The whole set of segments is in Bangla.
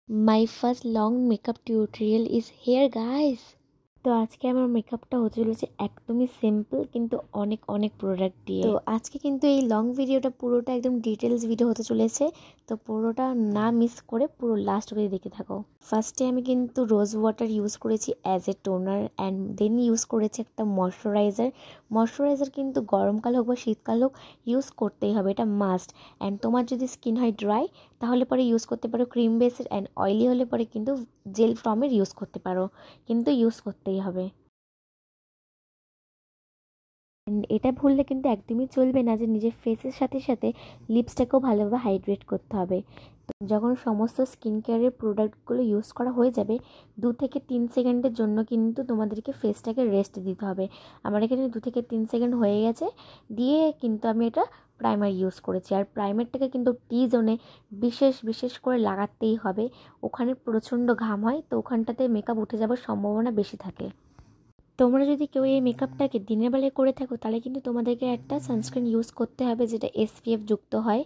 My first long makeup tutorial is here guys. তো আজকে আমার মেকআপটা হতে চলেছে একদমই সিম্পল কিন্তু অনেক অনেক প্রোডাক্ট দিয়ে। তো আজকে কিন্তু এই লং ভিডিওটা পুরোটা একদম ডিটেলস ভিডিও হতে চলেছে, তো পুরোটা না মিস করে পুরো লাস্ট অবধি দেখতে থাকো। ফার্স্টে আমি কিন্তু রোজ ওয়াটার ইউজ করেছি as a toner and then use করেছি একটা ময়শ্চারাইজার কিন্তু গরমকাল হোক বা শীতকাল হোক ইউজ করতেই হবে, এটা মাস্ট। অ্যান্ড তোমার যদি স্কিন হয় ড্রাই তাহলে পরে ইউজ করতে পারো ক্রিম বেসের, অ্যান্ড অয়েলি হলে পরে কিন্তু জেল ফর্মের ইউজ করতে পারো, কিন্তু ইউজ করতেই হবে। এটা ভুললে কিন্তু একদমই চলবে না যে নিজের ফেসের সাথে সাথে লিপসটাকেও ভালোভাবে হাইড্রেট করতে হবে। তো যখন সমস্ত স্কিন কেয়ারের প্রোডাক্টগুলো ইউজ করা হয়ে যাবে 2 থেকে 3 সেকেন্ডের জন্য কিন্তু তোমাদেরকে ফেসটাকে রেস্ট দিতে হবে। আমার এখানে 2 থেকে 3 সেকেন্ড হয়ে গেছে, দিয়ে কিন্তু আমি এটা প্রাইমার ইউজ করেছি। আর প্রাইমারটাকে কিন্তু টি জোনে বিশেষ করে লাগাতেই হবে, ওখানে প্রচণ্ড ঘাম হয়, তো ওখানটাতে মেকআপ উঠে যাওয়ার সম্ভাবনা বেশি থাকে। তোমরা যদি কেউ এই মেকআপটাকে দিনের বেলায় করে থাকো তাহলে কিন্তু তোমাদেরকে একটা সানস্ক্রিন ইউজ করতে হবে যেটা SPF যুক্ত হয়।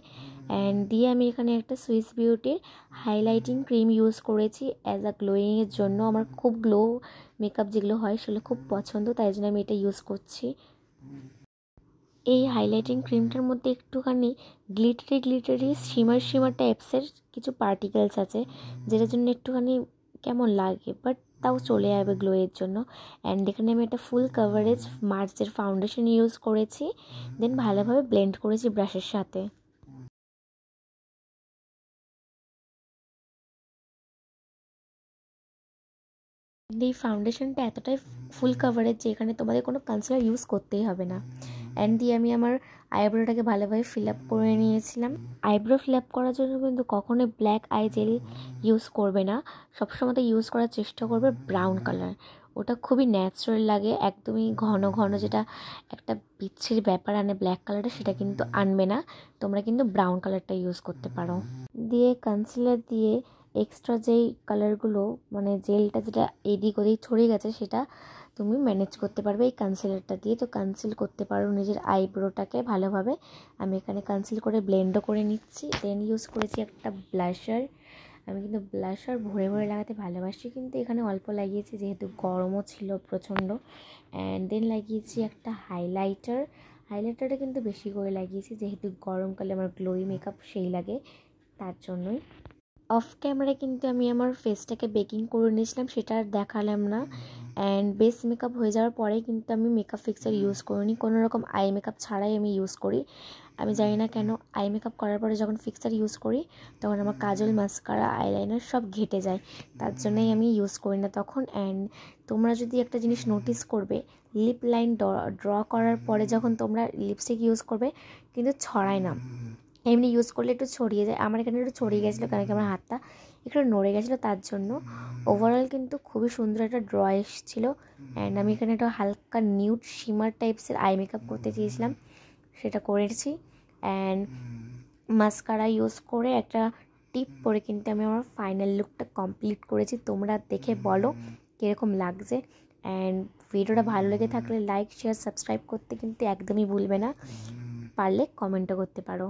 অ্যান্ড দিয়ে আমি এখানে একটা সুইস বিউটির হাইলাইটিং ক্রিম ইউজ করেছি অ্যাজ আ গ্লোয়িংয়ের জন্য। আমার খুব গ্লো মেকআপ যেগুলো হয় সেগুলো খুব পছন্দ, তাই জন্য আমি এটা ইউজ করছি। এই হাইলাইটিং ক্রিমটার মধ্যে একটুখানি গ্লিটারি শিমার টাইপসের কিছু পার্টিকেলস আছে, যেটার জন্য একটুখানি কেমন লাগে, বাট তাও চলে যাবে গ্লোয়ের জন্য। অ্যান্ড এখানে আমি একটা ফুল কাভারেজ মার্চের ফাউন্ডেশন ইউজ করেছি, দেন ভালোভাবে ব্লেন্ড করেছি ব্রাশের সাথে। এই ফাউন্ডেশনটা এতটাই ফুল কাভারেজ যে এখানে তোমাদের কোনো কনসিলার ইউজ করতেই হবে না। অ্যান্ড দিয়ে আমি আমার আইব্রোটাকে ভালোভাবে ফিল আপ করে নিয়েছিলাম। আইব্রো ফিল আপ করার জন্য কিন্তু কখনোই ব্ল্যাক আই জেল ইউজ করবে না, সবসময় তো ইউজ করার চেষ্টা করবে ব্রাউন কালার। ওটা খুবই ন্যাচারাল লাগে, একদমই ঘন ঘন যেটা একটা বিচ্ছিরি ব্যাপার আনে ব্ল্যাক কালারটা, সেটা কিন্তু আনবে না। তোমরা কিন্তু ব্রাউন কালারটা ইউজ করতে পারো। দিয়ে কনসিলার দিয়ে এক্সট্রা যেই কালারগুলো মানে জেলটা যেটা এদিক ওদিক ছড়িয়ে গেছে সেটা তুমি ম্যানেজ করতে পারবে এই কনসিলারটা দিয়ে। তো কনসিল করতে পারো নিজের আইব্রোটাকে ভালোভাবে। আমি এখানে কনসিল করে ব্লেন্ডও করে নিচ্ছি। দেন ইউজ করেছি একটা ব্লাশার। আমি কিন্তু ব্লাশার ভরে ভরে লাগাতে ভালোবাসি, কিন্তু এখানে অল্প লাগিয়েছি যেহেতু গরমও ছিল প্রচণ্ড। অ্যান্ড দেন লাগিয়েছি একটা হাইলাইটারটা কিন্তু বেশি করে লাগিয়েছি যেহেতু গরমকালে আমার গ্লোই মেকআপ সেই লাগে, তার জন্যই। অফ ক্যামেরায় কিন্তু আমি আমার ফেসটাকে বেকিং করে নিয়েছিলাম, সেটা আর দেখালাম না। অ্যান্ড বেস মেকআপ হয়ে যাওয়ার পরে কিন্তু আমি মেকআপ ফিক্সার ইউজ করিনি, কোনো রকম আই মেকআপ ছাড়াই আমি ইউজ করি। আমি জানি না কেন আই মেকআপ করার পরে যখন ফিক্সার ইউজ করি তখন আমার কাজল মাস্কারা আইলাইনার সব ঘেটে যায়, তার জন্যই আমি ইউজ করি না তখন। অ্যান্ড তোমরা যদি একটা জিনিস নোটিস করবে, লিপ লাইন ড্র করার পরে যখন তোমরা লিপস্টিক ইউজ করবে কিন্তু ছড়ায় না, এমনি ইউজ করলে একটু ছড়িয়ে যায়। আমার এখানে একটু ছড়িয়ে গেছিলো কারণ কি আমার হাতটা একটু নড়ে গেছিলো, তার জন্য। ওভারঅল কিন্তু খুবই সুন্দর একটা ড্র এসেছিলো। অ্যান্ড আমি এখানে একটা হালকা নিউড শিমার টাইপসের আই মেকআপ করতে চেয়েছিলাম, সেটা করেছি। অ্যান্ড মাস্কারা ইউজ করে একটা টিপ পরে কিন্তু আমি আমার ফাইনাল লুকটা কমপ্লিট করেছি। তোমরা দেখে বলো কীরকম লাগছে। অ্যান্ড ভিডিওটা ভালো লেগে থাকলে লাইক শেয়ার সাবস্ক্রাইব করতে কিন্তু একদমই ভুলবে না, পারলে কমেন্টও করতে পারো।